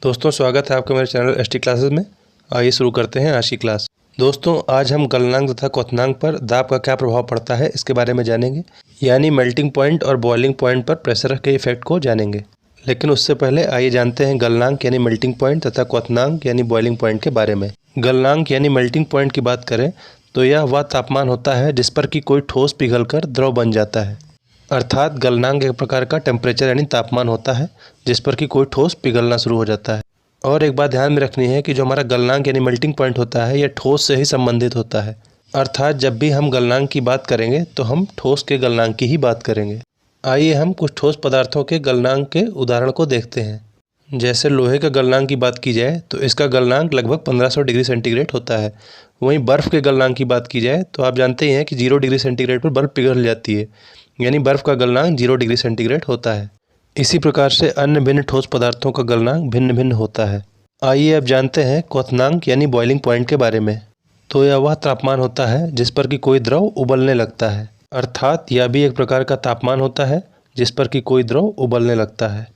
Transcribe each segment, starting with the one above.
दोस्तों स्वागत है आपका मेरे चैनल एसटी क्लासेस में। आइए शुरू करते हैं आज की क्लास। दोस्तों आज हम गलनांक तथा क्वथनांक पर दाब का क्या प्रभाव पड़ता है इसके बारे में जानेंगे, यानी मेल्टिंग पॉइंट और बॉइलिंग पॉइंट पर प्रेशर के इफेक्ट को जानेंगे। लेकिन उससे पहले आइए जानते हैं गलनांक यानी मेल्टिंग पॉइंट तथा क्वथनांक यानी बॉइलिंग पॉइंट के बारे में। गलनांक यानी मेल्टिंग पॉइंट की बात करें तो यह वह तापमान होता है जिस पर कि कोई ठोस पिघलकर द्रव बन जाता है। अर्थात गलनांक एक प्रकार का टेम्परेचर यानी तापमान होता है जिस पर कि कोई ठोस पिघलना शुरू हो जाता है। और एक बात ध्यान में रखनी है कि जो हमारा गलनांक यानी मेल्टिंग पॉइंट होता है यह ठोस से ही संबंधित होता है। अर्थात जब भी हम गलनांक की बात करेंगे तो हम ठोस के गलनांक की ही बात करेंगे। आइए हम कुछ ठोस पदार्थों के गलनांक के उदाहरण को देखते हैं। जैसे लोहे का गलनांक की बात की जाए तो इसका गलनांक लगभग 1500 डिग्री सेंटीग्रेड होता है। वहीं बर्फ़ के गलनांक की बात की जाए तो आप जानते ही हैं कि 0 डिग्री सेंटीग्रेड पर बर्फ़ पिघल जाती है, यानी बर्फ़ का गलनांक 0 डिग्री सेंटीग्रेड होता है। इसी प्रकार से अन्य भिन्न ठोस पदार्थों का गलनांक भिन्न भिन्न होता है। आइए अब जानते हैं क्वथनांक यानी बॉइलिंग पॉइंट के बारे में। तो यह वह तापमान होता है जिस पर कि कोई द्रव उबलने लगता है। अर्थात यह भी एक प्रकार का तापमान होता है जिस पर कि कोई द्रव उबलने लगता है।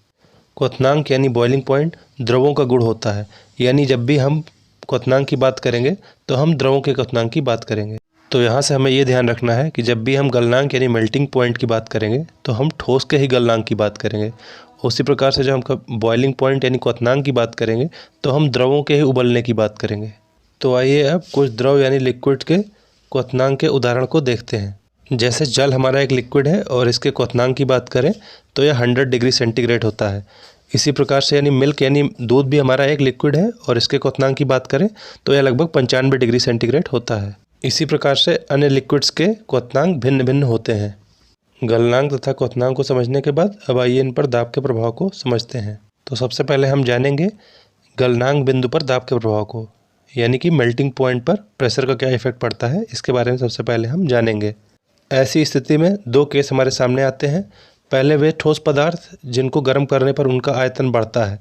क्वथनांक यानी बॉइलिंग पॉइंट द्रवों का गुण होता है, यानी जब भी हम क्वथनांक की बात करेंगे तो हम द्रवों के क्वथनांक की बात करेंगे। तो यहाँ से हमें ये ध्यान रखना है कि जब भी हम गलनांक यानी मेल्टिंग पॉइंट की बात करेंगे तो हम ठोस के ही गलनांक की बात करेंगे। उसी प्रकार से जब हम बॉइलिंग पॉइंट यानी क्वथनांक की बात करेंगे तो हम द्रवों के ही उबलने की बात करेंगे। तो आइए अब कुछ द्रव यानी लिक्विड के क्वथनांक के उदाहरण को देखते हैं। जैसे जल हमारा एक लिक्विड है और इसके क्वथनांक की बात करें तो यह 100 डिग्री सेंटीग्रेड होता है। इसी प्रकार से यानी मिल्क यानी दूध भी हमारा एक लिक्विड है और इसके क्वथनांक की बात करें तो यह लगभग 95 डिग्री सेंटीग्रेड होता है। इसी प्रकार से अन्य लिक्विड्स के क्वथनांक भिन्न भिन्न होते हैं। गलनांक तथा क्वथनांक को समझने के बाद अब आइए इन पर दाब के प्रभाव को समझते हैं। तो सबसे पहले हम जानेंगे गलनांक बिंदु पर दाब के प्रभाव को, यानी कि मेल्टिंग पॉइंट पर प्रेशर का क्या इफेक्ट पड़ता है इसके बारे में सबसे पहले हम जानेंगे। ऐसी स्थिति में दो केस हमारे सामने आते हैं। पहले वे ठोस पदार्थ जिनको गर्म करने पर उनका आयतन बढ़ता है,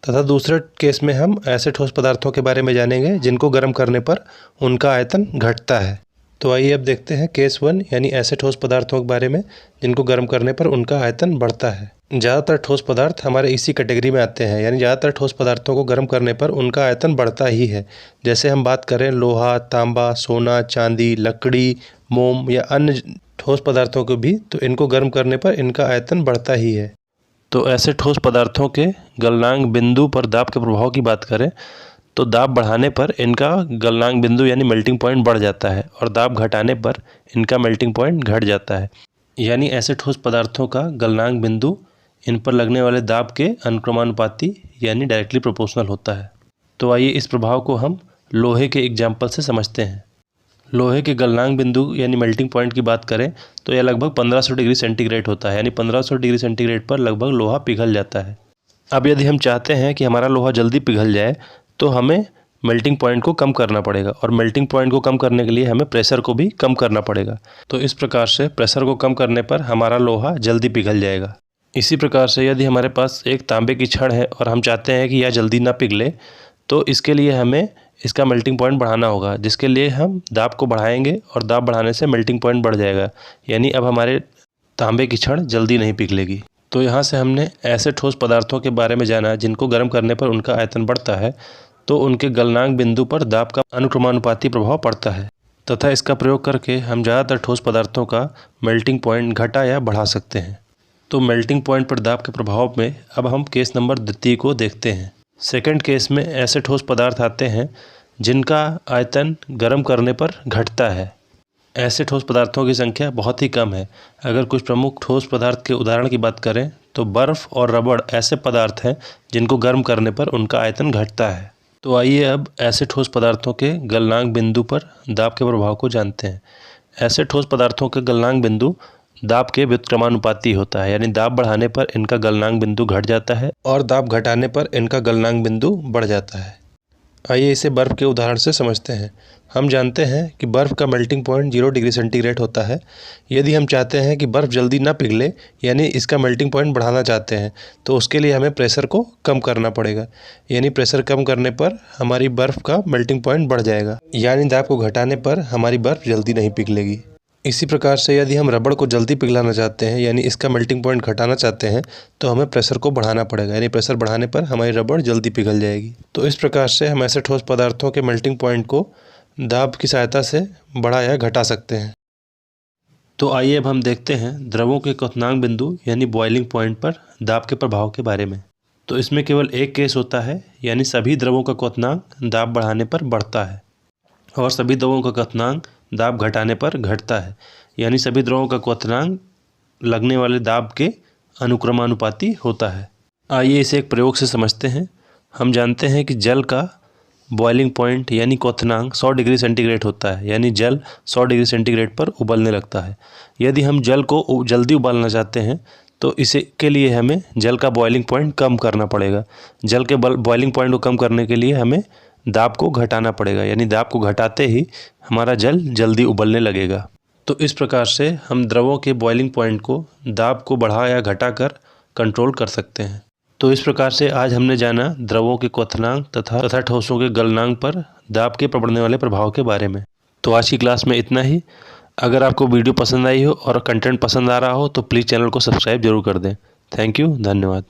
तथा दूसरे केस में हम ऐसे ठोस पदार्थों के बारे में जानेंगे जिनको गर्म करने पर उनका आयतन घटता है। तो आइए अब देखते हैं केस 1 यानी ऐसे ठोस पदार्थों के बारे में जिनको गर्म करने पर उनका आयतन बढ़ता है। ज़्यादातर ठोस पदार्थ हमारे इसी कैटेगरी में आते हैं, यानी ज़्यादातर ठोस पदार्थों को गर्म करने पर उनका आयतन बढ़ता ही है। जैसे हम बात करें लोहा, तांबा, सोना, चांदी, लकड़ी, मोम या अन्य ठोस पदार्थों को भी, तो इनको गर्म करने पर इनका आयतन बढ़ता ही है। तो ऐसे ठोस पदार्थों के गलनांक बिंदु पर दाब के प्रभाव की बात करें तो दाब बढ़ाने पर इनका गलनांक बिंदु यानी मेल्टिंग पॉइंट बढ़ जाता है और दाब घटाने पर इनका मेल्टिंग पॉइंट घट जाता है। यानी ऐसे ठोस पदार्थों का गलनांक बिंदु इन पर लगने वाले दाब के अनुक्रमानुपाती यानी डायरेक्टली प्रोपोर्शनल होता है। तो आइए इस प्रभाव को हम लोहे के एग्जाम्पल से समझते हैं। लोहे के गलनांक बिंदु यानी मेल्टिंग पॉइंट की बात करें तो यह लगभग 1500 डिग्री सेंटीग्रेड होता है, यानी 1500 डिग्री सेंटीग्रेड पर लगभग लोहा पिघल जाता है। अब यदि हम चाहते हैं कि हमारा लोहा जल्दी पिघल जाए तो हमें मेल्टिंग पॉइंट को कम करना पड़ेगा, और मेल्टिंग पॉइंट को कम करने के लिए हमें प्रेशर को भी कम करना पड़ेगा। तो इस प्रकार से प्रेशर को कम करने पर हमारा लोहा जल्दी पिघल जाएगा। इसी प्रकार से यदि हमारे पास एक तांबे की छड़ है और हम चाहते हैं कि यह जल्दी ना पिघले, तो इसके लिए हमें इसका मेल्टिंग पॉइंट बढ़ाना होगा, जिसके लिए हम दाब को बढ़ाएंगे और दाब बढ़ाने से मेल्टिंग पॉइंट बढ़ जाएगा, यानी अब हमारे तांबे की छड़ जल्दी नहीं पिघलेगी। तो यहाँ से हमने ऐसे ठोस पदार्थों के बारे में जाना जिनको गर्म करने पर उनका आयतन बढ़ता है, तो उनके गलनांक बिंदु पर दाब का अनुक्रमानुपाती प्रभाव पड़ता है, तथा इसका प्रयोग करके हम ज़्यादातर ठोस पदार्थों का मेल्टिंग पॉइंट घटा या बढ़ा सकते हैं। तो मेल्टिंग पॉइंट पर दाब के प्रभाव में अब हम केस नंबर 2 को देखते हैं। सेकंड केस में ऐसे ठोस पदार्थ आते हैं जिनका आयतन गर्म करने पर घटता है। ऐसे ठोस पदार्थों की संख्या बहुत ही कम है। अगर कुछ प्रमुख ठोस पदार्थ के उदाहरण की बात करें तो बर्फ़ और रबड़ ऐसे पदार्थ हैं जिनको गर्म करने पर उनका आयतन घटता है। तो आइए अब ऐसे ठोस पदार्थों के गलनांक बिंदु पर दाब के प्रभाव को जानते हैं। ऐसे ठोस पदार्थों के गलनांक बिंदु दाब के व्युत्क्रमानुपाती होता है, यानी दाब बढ़ाने पर इनका गलनांक बिंदु घट जाता है और दाब घटाने पर इनका गलनांक बिंदु बढ़ जाता है। आइए इसे बर्फ़ के उदाहरण से समझते हैं। हम जानते हैं कि बर्फ़ का मेल्टिंग पॉइंट 0 डिग्री सेंटीग्रेड होता है। यदि हम चाहते हैं कि बर्फ़ जल्दी ना पिघले, यानी इसका मेल्टिंग पॉइंट बढ़ाना चाहते हैं, तो उसके लिए हमें प्रेशर को कम करना पड़ेगा। यानी प्रेशर कम करने पर हमारी बर्फ़ का मेल्टिंग पॉइंट बढ़ जाएगा, यानी दाब को घटाने पर हमारी बर्फ़ जल्दी नहीं पिघलेगी। इसी प्रकार से यदि हम रबड़ को जल्दी पिघलाना चाहते हैं यानी इसका मेल्टिंग पॉइंट घटाना चाहते हैं तो हमें प्रेशर को बढ़ाना पड़ेगा, यानी प्रेशर बढ़ाने पर हमारी रबड़ जल्दी पिघल जाएगी। तो इस प्रकार से हम ऐसे ठोस पदार्थों के मेल्टिंग पॉइंट को दाब की सहायता से बढ़ा या घटा सकते हैं। तो आइए अब हम देखते हैं द्रवों के क्वथनांक बिंदु यानी बॉइलिंग पॉइंट पर दाब के प्रभाव के बारे में। तो इसमें केवल एक केस होता है, यानी सभी द्रवों का क्वथनांक दाब बढ़ाने पर बढ़ता है और सभी द्रवों का क्वथनांक दाब घटाने पर घटता है, यानी सभी द्रवों का क्वथनांक लगने वाले दाब के अनुक्रमानुपाती होता है। आइए इसे एक प्रयोग से समझते हैं। हम जानते हैं कि जल का बॉइलिंग पॉइंट यानी क्वथनांक 100 डिग्री सेंटीग्रेड होता है, यानी जल 100 डिग्री सेंटीग्रेड पर उबलने लगता है। यदि हम जल को जल्दी उबालना चाहते हैं तो इसे के लिए हमें जल का बॉइलिंग पॉइंट कम करना पड़ेगा। जल के बॉइलिंग पॉइंट को कम करने के लिए हमें दाब को घटाना पड़ेगा, यानी दाब को घटाते ही हमारा जल जल्दी उबलने लगेगा। तो इस प्रकार से हम द्रवों के बॉइलिंग पॉइंट को दाब को बढ़ा या घटा कर कंट्रोल कर सकते हैं। तो इस प्रकार से आज हमने जाना द्रवों के क्वथनांक तथा ठोसों के गलनांक पर दाब के पड़ने वाले प्रभाव के बारे में। तो आज की क्लास में इतना ही। अगर आपको वीडियो पसंद आई हो और कंटेंट पसंद आ रहा हो तो प्लीज़ चैनल को सब्सक्राइब जरूर कर दें। थैंक यू, धन्यवाद।